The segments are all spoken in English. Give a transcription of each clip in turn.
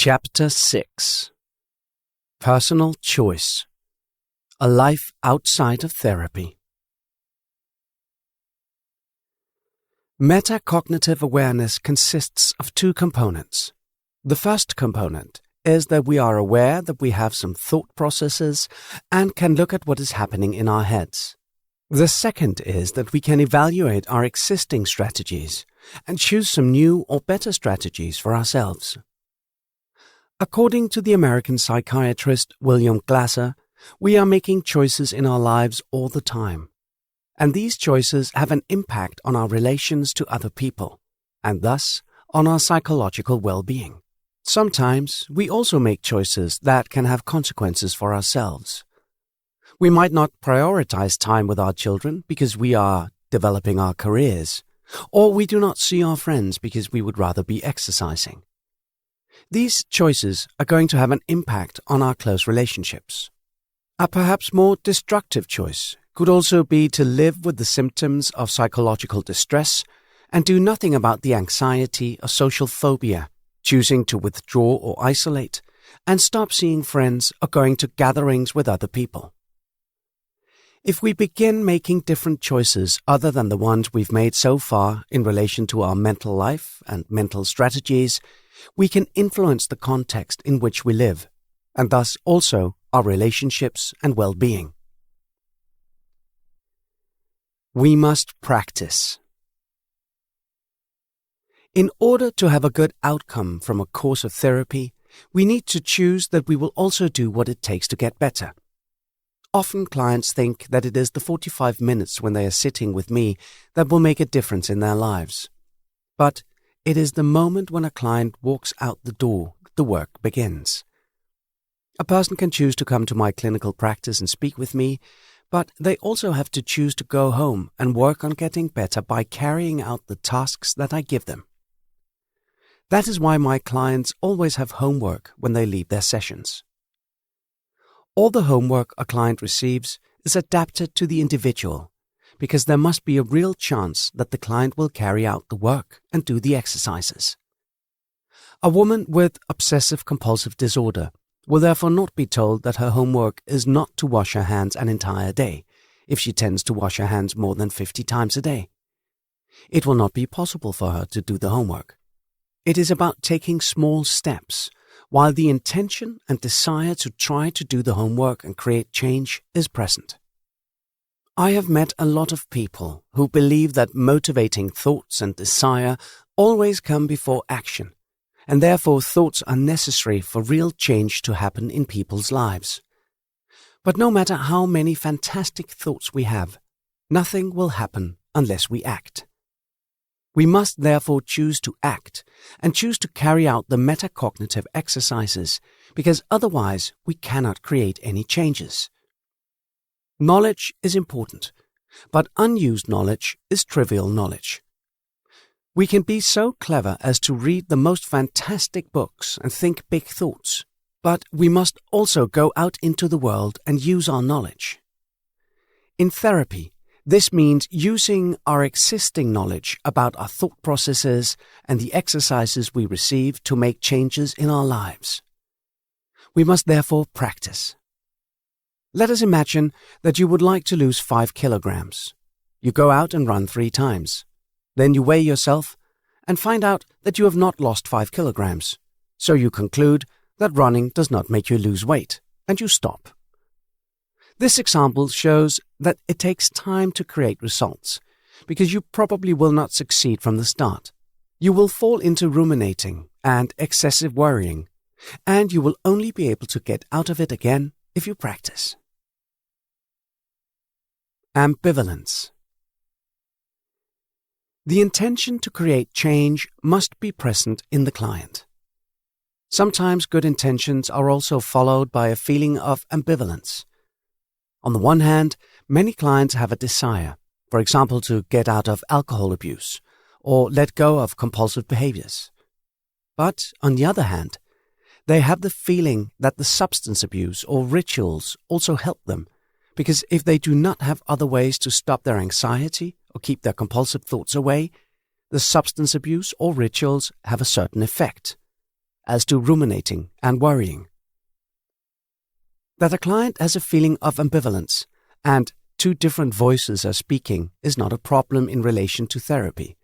Chapter 6. Personal Choice. A Life Outside of Therapy. Metacognitive awareness consists of two components. The first component is that we are aware that we have some thought processes and can look at what is happening in our heads. The second is that we can evaluate our existing strategies and choose some new or better strategies for ourselves. According to the American psychiatrist William Glasser, we are making choices in our lives all the time. And these choices have an impact on our relations to other people, and thus on our psychological well-being. Sometimes we also make choices that can have consequences for ourselves. We might not prioritize time with our children because we are developing our careers, or we do not see our friends because we would rather be exercising. These choices are going to have an impact on our close relationships. A perhaps more destructive choice could also be to live with the symptoms of psychological distress and do nothing about the anxiety or social phobia, choosing to withdraw or isolate, and stop seeing friends or going to gatherings with other people. If we begin making different choices other than the ones we've made so far in relation to our mental life and mental strategies, we can influence the context in which we live, and thus also our relationships and well-being. We must practice. In order to have a good outcome from a course of therapy, we need to choose that we will also do what it takes to get better. Often clients think that it is the 45 minutes when they are sitting with me that will make a difference in their lives. But it is the moment when a client walks out the door that the work begins. A person can choose to come to my clinical practice and speak with me, but they also have to choose to go home and work on getting better by carrying out the tasks that I give them. That is why my clients always have homework when they leave their sessions. All the homework a client receives is adapted to the individual, because there must be a real chance that the client will carry out the work and do the exercises. A woman with obsessive-compulsive disorder will therefore not be told that her homework is not to wash her hands an entire day, if she tends to wash her hands more than 50 times a day. It will not be possible for her to do the homework. It is about taking small steps, while the intention and desire to try to do the homework and create change is present. I have met a lot of people who believe that motivating thoughts and desire always come before action, and therefore thoughts are necessary for real change to happen in people's lives. But no matter how many fantastic thoughts we have, nothing will happen unless we act. We must therefore choose to act and choose to carry out the metacognitive exercises, because otherwise we cannot create any changes. Knowledge is important, but unused knowledge is trivial knowledge. We can be so clever as to read the most fantastic books and think big thoughts, but we must also go out into the world and use our knowledge. In therapy, this means using our existing knowledge about our thought processes and the exercises we receive to make changes in our lives. We must therefore practice. Let us imagine that you would like to lose 5 kilograms. You go out and run 3 times. Then you weigh yourself and find out that you have not lost 5 kilograms. So you conclude that running does not make you lose weight, and you stop. This example shows that it takes time to create results, because you probably will not succeed from the start. You will fall into ruminating and excessive worrying, and you will only be able to get out of it again if you practice. Ambivalence. The intention to create change must be present in the client. Sometimes good intentions are also followed by a feeling of ambivalence. On the one hand, many clients have a desire, for example, to get out of alcohol abuse or let go of compulsive behaviors. But on the other hand, they have the feeling that the substance abuse or rituals also help them, because if they do not have other ways to stop their anxiety or keep their compulsive thoughts away, the substance abuse or rituals have a certain effect. as to ruminating and worrying. That a client has a feeling of ambivalence and two different voices are speaking is not a problem in relation to therapy,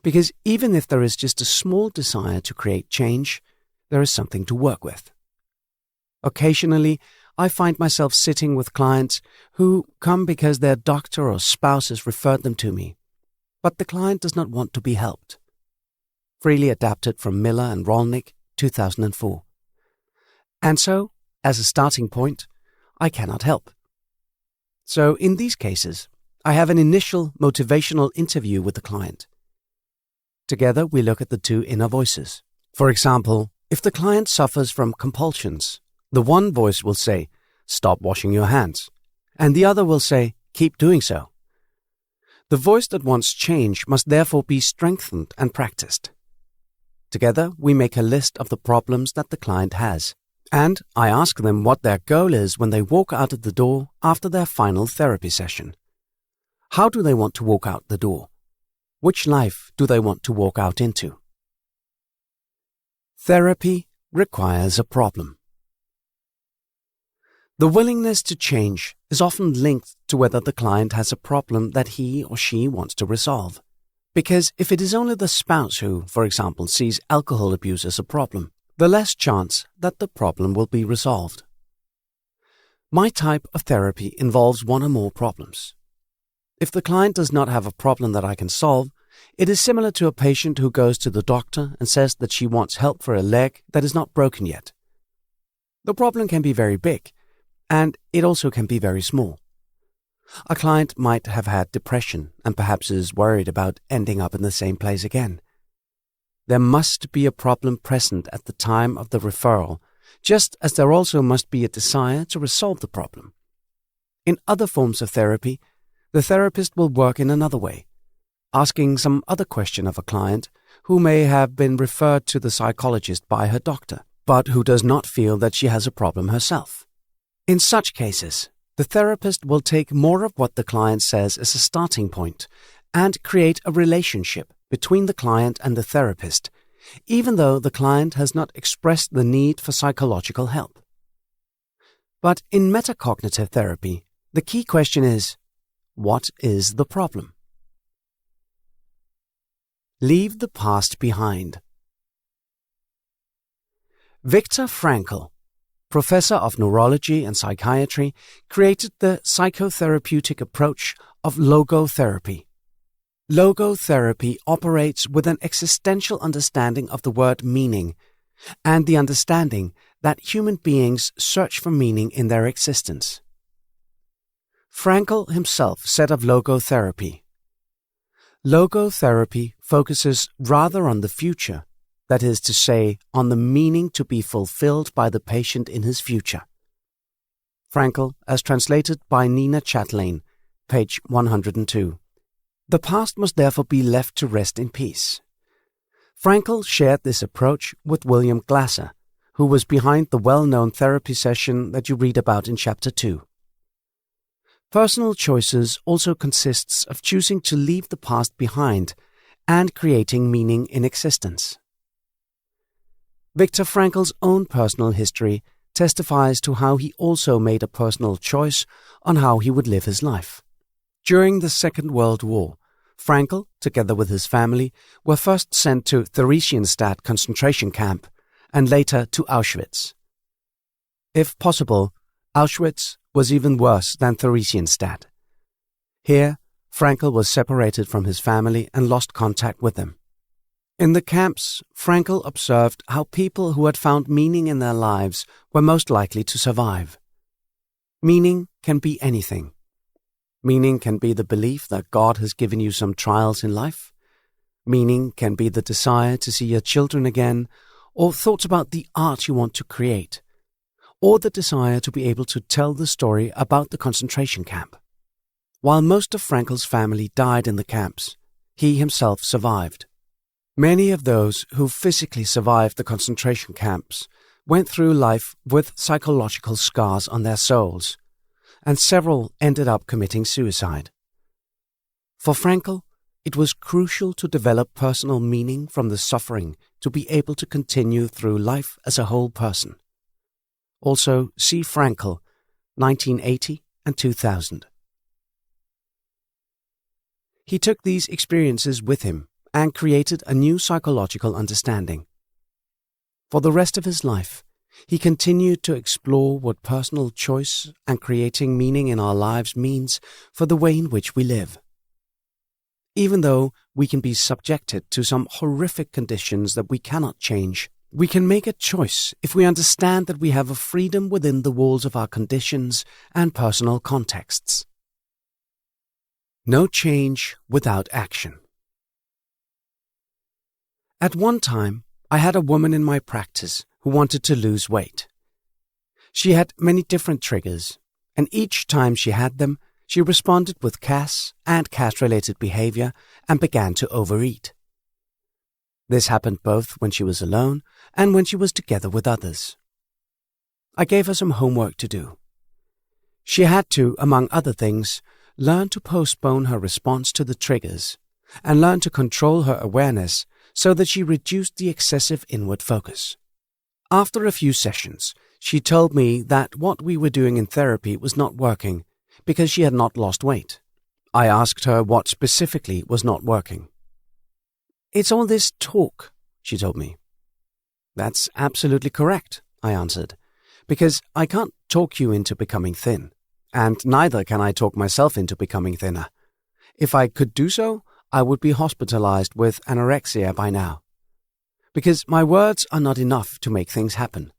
because even if there is just a small desire to create change, there is something to work with. Occasionally, I find myself sitting with clients who come because their doctor or spouse has referred them to me, but the client does not want to be helped. Freely adapted from Miller and Rolnick, 2004. And so, as a starting point, I cannot help. So in these cases, I have an initial motivational interview with the client. Together we look at the two inner voices. For example, if the client suffers from compulsions, the one voice will say, "Stop washing your hands," and the other will say, "Keep doing so." The voice that wants change must therefore be strengthened and practiced. Together we make a list of the problems that the client has. And I ask them what their goal is when they walk out of the door after their final therapy session. How do they want to walk out the door? Which life do they want to walk out into? Therapy requires a problem. The willingness to change is often linked to whether the client has a problem that he or she wants to resolve. Because if it is only the spouse who, for example, sees alcohol abuse as a problem, the less chance that the problem will be resolved. My type of therapy involves one or more problems. If the client does not have a problem that I can solve, it is similar to a patient who goes to the doctor and says that she wants help for a leg that is not broken yet. The problem can be very big, and it also can be very small. A client might have had depression and perhaps is worried about ending up in the same place again. There must be a problem present at the time of the referral, just as there also must be a desire to resolve the problem. In other forms of therapy, the therapist will work in another way, asking some other question of a client who may have been referred to the psychologist by her doctor, but who does not feel that she has a problem herself. In such cases, the therapist will take more of what the client says as a starting point and create a relationship between the client and the therapist, even though the client has not expressed the need for psychological help. But in metacognitive therapy, the key question is, what is the problem? Leave the past behind. Viktor Frankl, professor of neurology and psychiatry, created the psychotherapeutic approach of logotherapy. Logotherapy operates with an existential understanding of the word meaning and the understanding that human beings search for meaning in their existence. Frankl himself said of logotherapy, "Logotherapy focuses rather on the future, that is to say, on the meaning to be fulfilled by the patient in his future." Frankl, as translated by Nina Chatelain, page 102. The past must therefore be left to rest in peace. Frankl shared this approach with William Glasser, who was behind the well-known therapy session that you read about in Chapter 2. Personal choices also consists of choosing to leave the past behind and creating meaning in existence. Viktor Frankl's own personal history testifies to how he also made a personal choice on how he would live his life. During the Second World War, Frankl, together with his family, were first sent to Theresienstadt concentration camp and later to Auschwitz. If possible, Auschwitz was even worse than Theresienstadt. Here, Frankl was separated from his family and lost contact with them. In the camps, Frankl observed how people who had found meaning in their lives were most likely to survive. Meaning can be anything. Meaning can be the belief that God has given you some trials in life. Meaning can be the desire to see your children again, or thoughts about the art you want to create, or the desire to be able to tell the story about the concentration camp. While most of Frankl's family died in the camps, he himself survived. Many of those who physically survived the concentration camps went through life with psychological scars on their souls, and several ended up committing suicide. For Frankl, it was crucial to develop personal meaning from the suffering to be able to continue through life as a whole person. Also, see Frankl, 1980 and 2000. He took these experiences with him and created a new psychological understanding. For the rest of his life, he continued to explore what personal choice and creating meaning in our lives means for the way in which we live. Even though we can be subjected to some horrific conditions that we cannot change, we can make a choice if we understand that we have a freedom within the walls of our conditions and personal contexts. No change without action. At one time, I had a woman in my practice who wanted to lose weight. She had many different triggers, and each time she had them, she responded with CAS and CAS-related behavior and began to overeat. This happened both when she was alone and when she was together with others. I gave her some homework to do. She had to, among other things, learn to postpone her response to the triggers and learn to control her awareness so that she reduced the excessive inward focus. After a few sessions, she told me that what we were doing in therapy was not working because she had not lost weight. I asked her what specifically was not working. "It's all this talk," she told me. "That's absolutely correct," I answered, "because I can't talk you into becoming thin, and neither can I talk myself into becoming thinner. If I could do so, I would be hospitalized with anorexia by now, because my words are not enough to make things happen."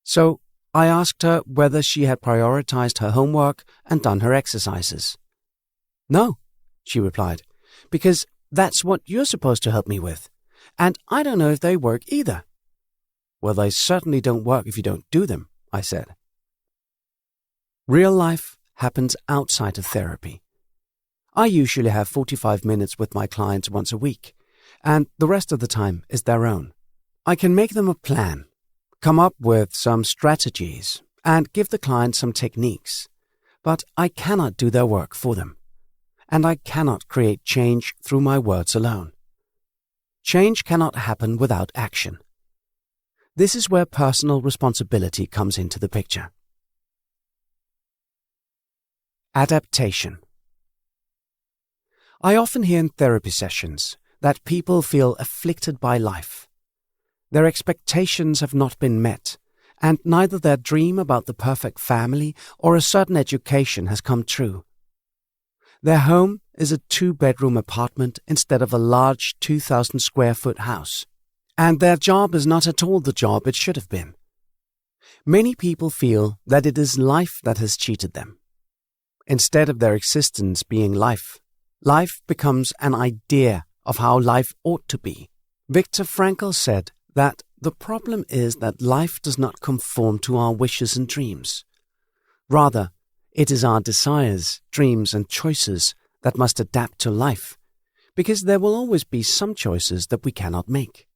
So I asked her whether she had prioritized her homework and done her exercises. "No," she replied, "because that's what you're supposed to help me with, and I don't know if they work either." "Well, they certainly don't work if you don't do them," I said. Real life happens outside of therapy. I usually have 45 minutes with my clients once a week, and the rest of the time is their own. I can make them a plan, come up with some strategies, and give the client some techniques, but I cannot do their work for them, and I cannot create change through my words alone. Change cannot happen without action. This is where personal responsibility comes into the picture. Adaptation. I often hear in therapy sessions that people feel afflicted by life. Their expectations have not been met, and neither their dream about the perfect family or a certain education has come true. Their home is a 2-bedroom apartment instead of a large 2,000 square foot house, and their job is not at all the job it should have been. Many people feel that it is life that has cheated them. Instead of their existence being life, life becomes an idea of how life ought to be. Viktor Frankl said that the problem is that life does not conform to our wishes and dreams. Rather, it is our desires, dreams, and choices that must adapt to life, because there will always be some choices that we cannot make.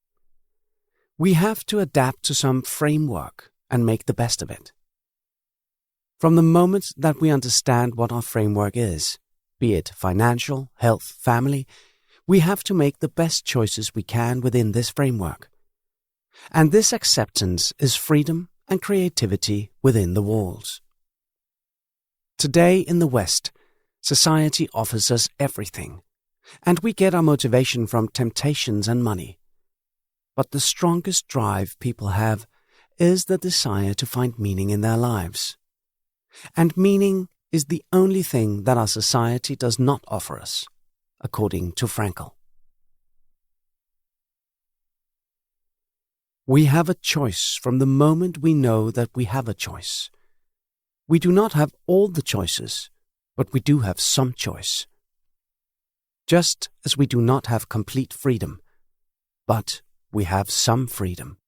We have to adapt to some framework and make the best of it. From the moment that we understand what our framework is, be it financial, health, family, we have to make the best choices we can within this framework. And this acceptance is freedom and creativity within the walls. Today in the West, society offers us everything, and we get our motivation from temptations and money. But the strongest drive people have is the desire to find meaning in their lives. And meaning is the only thing that our society does not offer us, according to Frankl. We have a choice from the moment we know that we have a choice. We do not have all the choices, but we do have some choice. Just as we do not have complete freedom, but we have some freedom.